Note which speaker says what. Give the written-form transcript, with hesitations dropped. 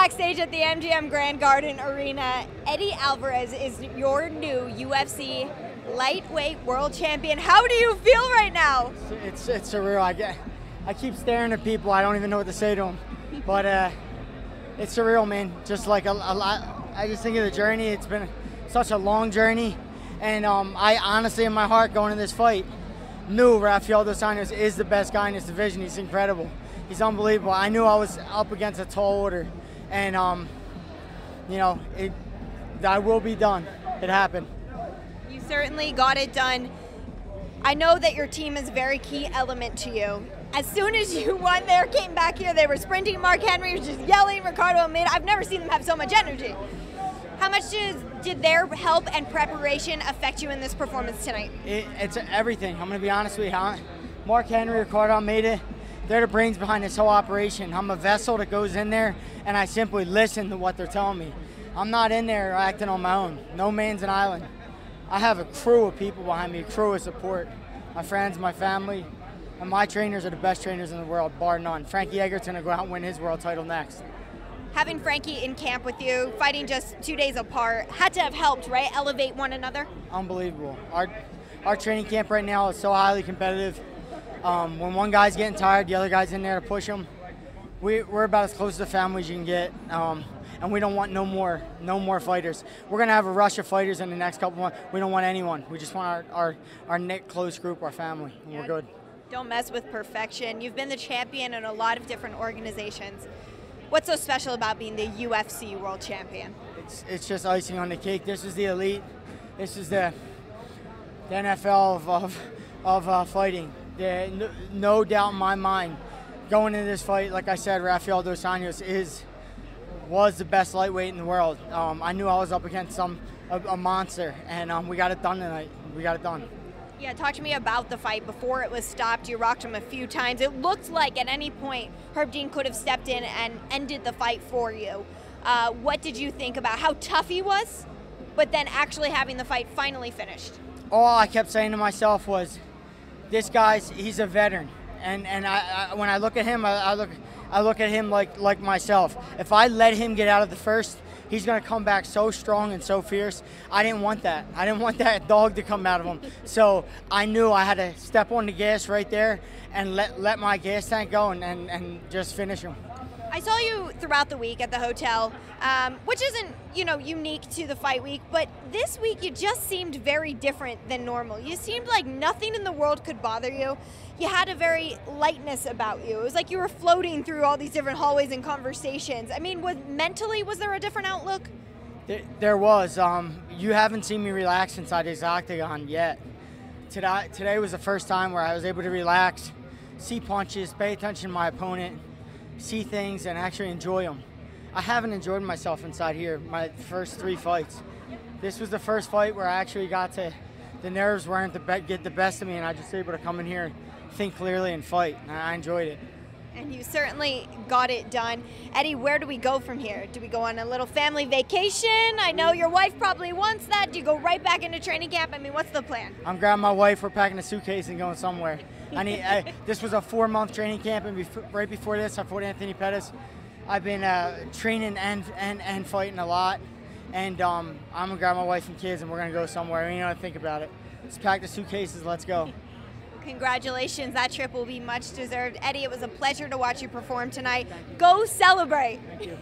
Speaker 1: backstage at the MGM Grand Garden Arena. Eddie Alvarez is your new UFC lightweight world champion. How do you feel right now?
Speaker 2: It's surreal. I keep staring at people. I don't even know what to say to them. But it's surreal, man. Just like a lot. I just think of the journey. It's been such a long journey. And I honestly, in my heart, going into this fight, knew Rafael dos Anjos is the best guy in this division. He's incredible. He's unbelievable. I knew I was up against a tall order. And, you know, I will be done. It happened.
Speaker 1: You certainly got it done. I know that your team is a very key element to you. As soon as you won there, came back here, they were sprinting. Mark Henry was just yelling, Ricardo Almeida. I've never seen them have so much energy. How much did their help and preparation affect you in this performance tonight?
Speaker 2: It's everything. I'm going to be honest with you. Mark Henry, Ricardo Almeida, they're the brains behind this whole operation. I'm a vessel that goes in there, and I simply listen to what they're telling me. I'm not in there acting on my own. No man's an island. I have a crew of people behind me, a crew of support. My friends, my family, and my trainers are the best trainers in the world, bar none. Frankie Edgar's going to go out and win his world title next.
Speaker 1: Having Frankie in camp with you, fighting just 2 days apart, had to have helped, right? Elevate one another?
Speaker 2: Unbelievable. Our training camp right now is so highly competitive. When one guy's getting tired, the other guy's in there to push him. We're about as close to family as you can get, and we don't want no more fighters. We're gonna have a rush of fighters in the next couple months. We don't want anyone. We just want our knit close group, our family, and we're good.
Speaker 1: Don't mess with perfection. You've been the champion in a lot of different organizations. What's so special about being the UFC world champion?
Speaker 2: It's just icing on the cake. This is the elite. This is the NFL of fighting. No doubt in my mind, going into this fight, like I said, Rafael dos Anjos was the best lightweight in the world. I knew I was up against a monster, and we got it done tonight. We got it done.
Speaker 1: Yeah, talk to me about the fight. Before it was stopped, you rocked him a few times. It looked like at any point Herb Dean could have stepped in and ended the fight for you. What did you think about how tough he was, but then actually having the fight finally finished?
Speaker 2: All I kept saying to myself was, this he's a veteran. And when I look at him, I look at him like myself. If I let him get out of the first, he's going to come back so strong and so fierce. I didn't want that. I didn't want that dog to come out of him. So I knew I had to step on the gas right there and let my gas tank go and just finish him.
Speaker 1: I saw you throughout the week at the hotel, which isn't, unique to the fight week, but this week you just seemed very different than normal. You seemed like nothing in the world could bother you. You had a very lightness about you. It was like you were floating through all these different hallways and conversations. I mean, mentally, was there a different outlook?
Speaker 2: There was. You haven't seen me relax inside this octagon yet. Today was the first time where I was able to relax, see punches, pay attention to my opponent, see things, and actually enjoy them. I haven't enjoyed myself inside here my first 3 fights. This was the first fight where I actually got to, the nerves weren't get the best of me, and I just able to come in here, think clearly, and fight. And I enjoyed it.
Speaker 1: And you certainly got it done. Eddie, where do we go from here? Do we go on a little family vacation? I know your wife probably wants that. Do you go right back into training camp? I mean, what's the plan?
Speaker 2: I'm grabbing my wife. We're packing a suitcase and going somewhere. This was a 4-month training camp, and right before this, I fought Anthony Pettis. I've been training and fighting a lot, and I'm gonna grab my wife and kids, and we're gonna go somewhere. You know, think about it. Let's pack the suitcases. Let's go.
Speaker 1: Congratulations, that trip will be much deserved. Eddie, it was a pleasure to watch you perform tonight. Go celebrate.
Speaker 2: Thank you.